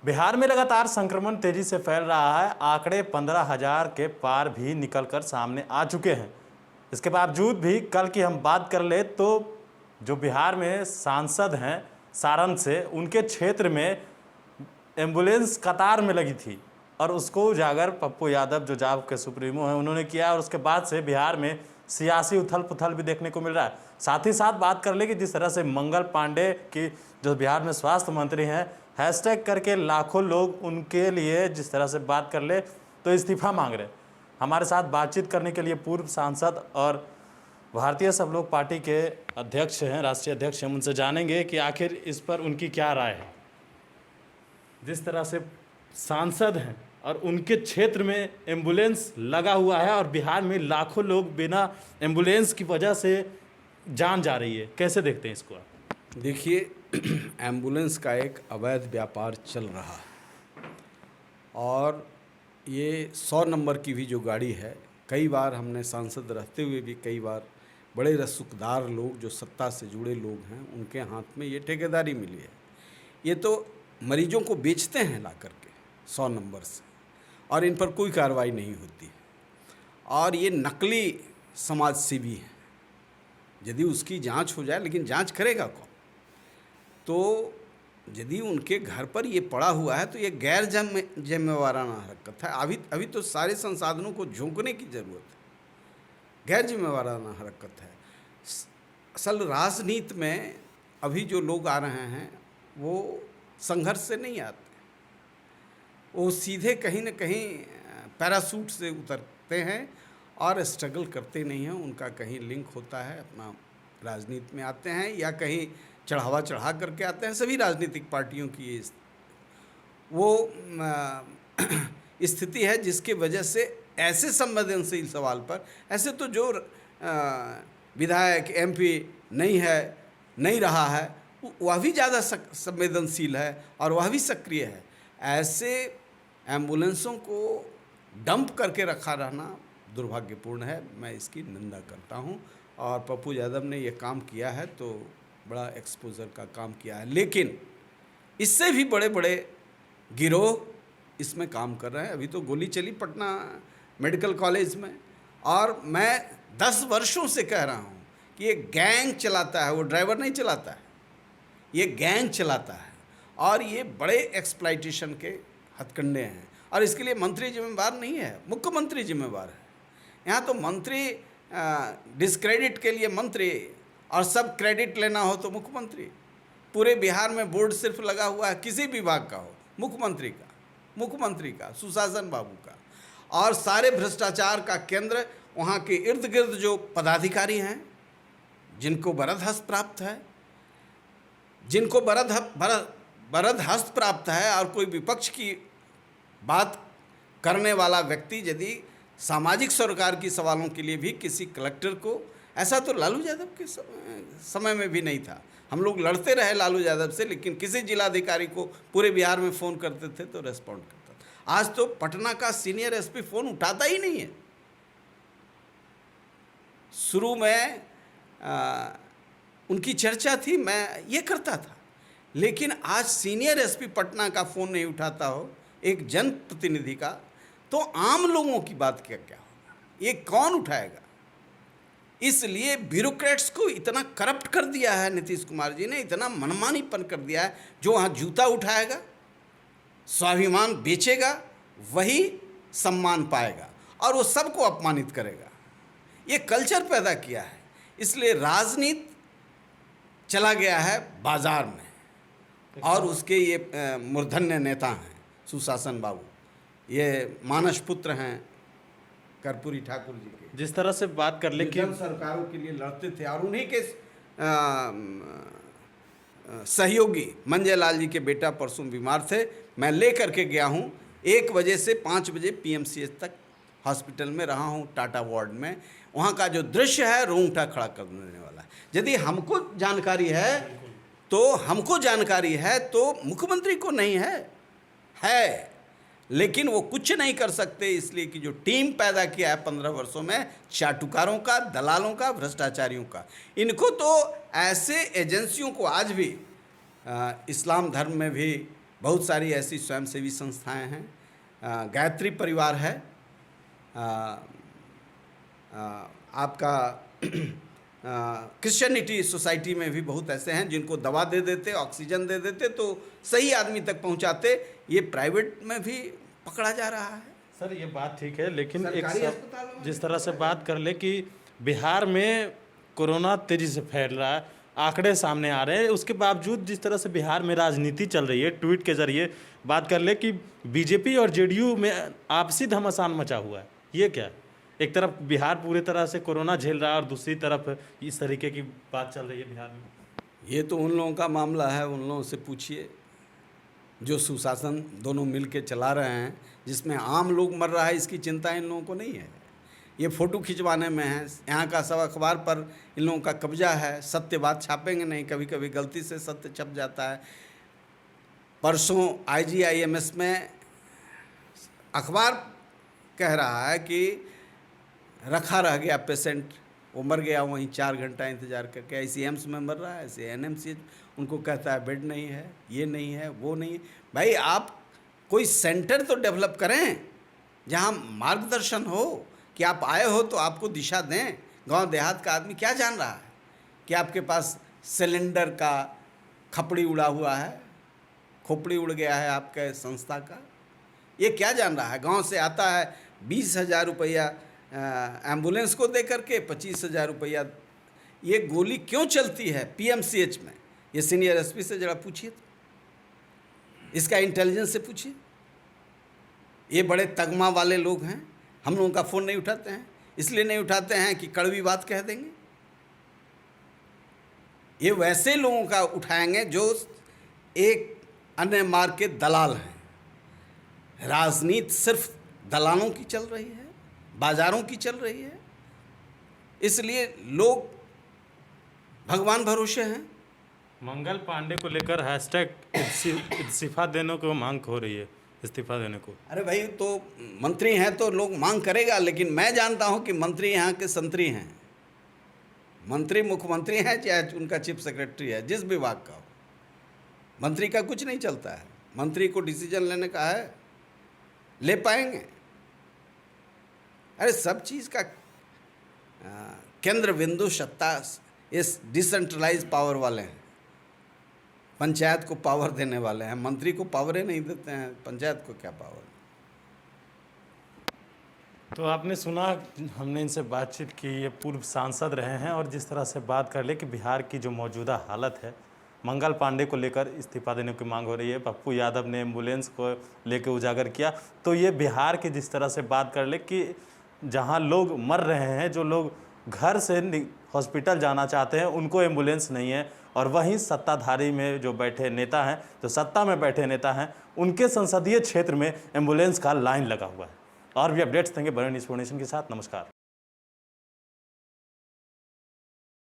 बिहार में लगातार संक्रमण तेजी से फैल रहा है। आंकड़े 15,000 के पार भी निकलकर सामने आ चुके हैं। इसके बावजूद भी कल की हम बात कर ले तो जो बिहार में सांसद हैं सारण से, उनके क्षेत्र में एम्बुलेंस कतार में लगी थी और उसको उजागर पप्पू यादव जो जाप के सुप्रीमो हैं उन्होंने किया, और उसके बाद से बिहार में सियासी उथल पुथल भी देखने को मिल रहा है। साथ ही साथ बात कर ले कि जिस तरह से मंगल पांडे की जो बिहार में स्वास्थ्य मंत्री हैं, हैशटैग करके लाखों लोग उनके लिए जिस तरह से बात कर ले तो इस्तीफा मांग रहे। हमारे साथ बातचीत करने के लिए पूर्व सांसद और भारतीय सब लोग पार्टी के अध्यक्ष हैं, राष्ट्रीय अध्यक्ष हैं, उनसे जानेंगे कि आखिर इस पर उनकी क्या राय है। जिस तरह से सांसद हैं और उनके क्षेत्र में एम्बुलेंस लगा हुआ है और बिहार में लाखों लोग बिना एम्बुलेंस की वजह से जान जा रही है, कैसे देखते हैं इसको आप? देखिए, एम्बुलेंस का एक अवैध व्यापार चल रहा है और ये 100 नंबर की भी जो गाड़ी है, कई बार हमने सांसद रहते हुए भी कई बार बड़े रसूखदार लोग जो सत्ता से जुड़े लोग हैं उनके हाथ में ये ठेकेदारी मिली है। ये तो मरीजों को बेचते हैं ला करके 100 नंबर से, और इन पर कोई कार्रवाई नहीं होती। और ये नकली समाज सेवी हैं। यदि उसकी जांच हो जाए, लेकिन जांच करेगा कौन? तो यदि उनके घर पर ये पड़ा हुआ है तो ये गैर जिम्मेवाराना हरकत है। अभी तो सारे संसाधनों को झोंकने की ज़रूरत है। गैर जिम्मेवाराना हरकत है। असल राजनीति में अभी जो लोग आ रहे हैं वो संघर्ष से नहीं आते, वो सीधे कहीं न कहीं पैराशूट से उतरते हैं और स्ट्रगल करते नहीं हैं। उनका कहीं लिंक होता है, अपना राजनीति में आते हैं या कहीं चढ़ावा चढ़ा करके आते हैं। सभी राजनीतिक पार्टियों की वो स्थिति है जिसके वजह से ऐसे संवेदनशील सवाल पर, ऐसे तो जो विधायक एमपी नहीं रहा है वह भी ज़्यादा संवेदनशील है और वह भी सक्रिय है। ऐसे एम्बुलेंसों को डंप करके रखा रहना दुर्भाग्यपूर्ण है। मैं इसकी निंदा करता हूं। और पप्पू यादव ने ये काम किया है तो बड़ा एक्सपोजर का काम किया है, लेकिन इससे भी बड़े बड़े गिरोह इसमें काम कर रहे हैं। अभी तो गोली चली पटना मेडिकल कॉलेज में, और मैं 10 वर्षों से कह रहा हूँ कि ये गैंग चलाता है, वो ड्राइवर नहीं चलाता है, ये गैंग चलाता है। और ये बड़े एक्सप्लॉइटेशन के हथकंडे हैं और इसके लिए मंत्री जिम्मेवार नहीं है, मुख्यमंत्री जिम्मेवार है। यहाँ तो मंत्री डिस्क्रेडिट के लिए मंत्री और सब क्रेडिट लेना हो तो मुख्यमंत्री। पूरे बिहार में बोर्ड सिर्फ लगा हुआ है किसी विभाग का हो, मुख्यमंत्री का, सुशासन बाबू का, और सारे भ्रष्टाचार का केंद्र वहाँ के इर्द गिर्द जो पदाधिकारी हैं जिनको बरद हस्त प्राप्त है, बरद हस्त प्राप्त है। और कोई विपक्ष की बात करने वाला व्यक्ति यदि सामाजिक सरोकार की सवालों के लिए भी किसी कलेक्टर को, ऐसा तो लालू यादव के समय में भी नहीं था। हम लोग लड़ते रहे लालू यादव से, लेकिन किसी जिलाधिकारी को पूरे बिहार में फ़ोन करते थे तो रेस्पॉन्ड करता था। आज तो पटना का सीनियर एसपी फ़ोन उठाता ही नहीं है। शुरू में उनकी चर्चा थी, मैं ये करता था, लेकिन आज सीनियर एसपी पटना का फ़ोन नहीं उठाता हो एक जनप्रतिनिधि का, तो आम लोगों की बात क्या होगा? ये कौन उठाएगा? इसलिए ब्यूरोक्रेट्स को इतना करप्ट कर दिया है नीतीश कुमार जी ने, इतना मनमानीपन कर दिया है। जो वहाँ जूता उठाएगा, स्वाभिमान बेचेगा, वही सम्मान पाएगा और वो सबको अपमानित करेगा। ये कल्चर पैदा किया है। इसलिए राजनीति चला गया है बाजार में, और उसके ये मूर्धन्य नेता हैं सुशासन बाबू, ये मानस पुत्र हैं कर्पूरी ठाकुर जी के। जिस तरह से बात कर ले कि सरकारों के लिए लड़ते थे और उन्हीं के सहयोगी मंजय लाल जी के बेटा परसों बीमार थे। मैं ले करके गया हूँ, 1 बजे से 5 बजे पीएमसीएच तक हॉस्पिटल में रहा हूँ, टाटा वार्ड में। वहाँ का जो दृश्य है रोंगटा खड़ा कर देने वाला है। यदि हमको जानकारी है तो मुख्यमंत्री को नहीं है, लेकिन वो कुछ नहीं कर सकते, इसलिए कि जो टीम पैदा किया है 15 वर्षों में चाटुकारों का, दलालों का, भ्रष्टाचारियों का, इनको तो ऐसे एजेंसियों को आज भी इस्लाम धर्म में भी बहुत सारी ऐसी स्वयंसेवी संस्थाएं हैं, गायत्री परिवार है, आपका क्रिश्चियनिटी सोसाइटी में भी बहुत ऐसे हैं जिनको दवा दे देते, ऑक्सीजन दे देते तो सही आदमी तक पहुंचाते। ये प्राइवेट में भी पकड़ा जा रहा है। सर ये बात ठीक है, लेकिन एक सरकारी अस्पतालों में जिस तरह से बात कर ले कि बिहार में कोरोना तेजी से फैल रहा है, आंकड़े सामने आ रहे हैं, उसके बावजूद जिस तरह से बिहार में राजनीति चल रही है, ट्वीट के जरिए बात कर ले कि बीजेपी और जेडीयू में आपसी घमासान मचा हुआ है, ये क्या है? एक तरफ बिहार पूरी तरह से कोरोना झेल रहा है और दूसरी तरफ इस तरीके की बात चल रही है बिहार में। ये तो उन लोगों का मामला है, उन लोगों से पूछिए जो सुशासन दोनों मिल के चला रहे हैं, जिसमें आम लोग मर रहा है इसकी चिंता इन लोगों को नहीं है। ये फ़ोटो खिंचवाने में है, यहाँ का सब अखबार पर इन लोगों का कब्जा है, सत्य बात छापेंगे नहीं, कभी कभी गलती से सत्य छप जाता है। परसों IGIMS में अखबार कह रहा है कि रखा रह गया पेशेंट, वो मर गया वहीं 4 घंटा इंतज़ार करके, ऐसे एम्स में मर रहा है, ऐसे NMC उनको कहता है बेड नहीं है, ये नहीं है, वो नहीं है। भाई आप कोई सेंटर तो डेवलप करें जहाँ मार्गदर्शन हो कि आप आए हो तो आपको दिशा दें। गांव देहात का आदमी क्या जान रहा है कि आपके पास सिलेंडर का खपड़ी उड़ा हुआ है, खोपड़ी उड़ गया है आपके संस्था का, ये क्या जान रहा है? गांव से आता है 20,000 रुपया एम्बुलेंस को दे करके, 25,000 रुपया। ये गोली क्यों चलती है PMCH में? ये सीनियर SP से जरा पूछिए, तो इसका इंटेलिजेंस से पूछिए। ये बड़े तगमा वाले लोग हैं, हम लोगों का फ़ोन नहीं उठाते हैं, इसलिए नहीं उठाते हैं कि कड़वी बात कह देंगे। ये वैसे लोगों का उठाएंगे जो एक अन्य मार्ग के दलाल हैं। राजनीति सिर्फ दलालों की चल रही है, बाजारों की चल रही है, इसलिए लोग भगवान भरोसे हैं। मंगल पांडे को लेकर हैशटैग इस्तीफा देने को मांग हो रही है, इस्तीफा देने को। अरे भाई, तो मंत्री हैं तो लोग मांग करेगा, लेकिन मैं जानता हूं कि मंत्री यहाँ के संतरी हैं। मंत्री मुख्यमंत्री हैं चाहे उनका चीफ सेक्रेटरी है, जिस विभाग का हो, मंत्री का कुछ नहीं चलता है। मंत्री को डिसीजन लेने का है, ले पाएंगे। अरे सब चीज़ का केंद्र बिंदु सत्ता इस डिसेंट्रलाइज पावर वाले हैं, पंचायत को पावर देने वाले हैं। मंत्री को पावरें नहीं देते हैं, पंचायत को क्या पावर। तो आपने सुना, हमने इनसे बातचीत की, ये पूर्व सांसद रहे हैं और जिस तरह से बात कर ले कि बिहार की जो मौजूदा हालत है, मंगल पांडे को लेकर इस्तीफा देने की मांग हो रही है। पप्पू यादव ने एम्बुलेंस को लेकर उजागर किया। तो ये बिहार की जिस तरह से बात कर ले कि जहां लोग मर रहे हैं, जो लोग घर से हॉस्पिटल जाना चाहते हैं, उनको एम्बुलेंस नहीं है, और वहीं सत्ताधारी में जो बैठे नेता हैं, जो सत्ता में बैठे नेता हैं, उनके संसदीय क्षेत्र में एम्बुलेंस का लाइन लगा हुआ है। और भी अपडेट्स देंगे बड़े न्यूज़ के साथ। नमस्कार।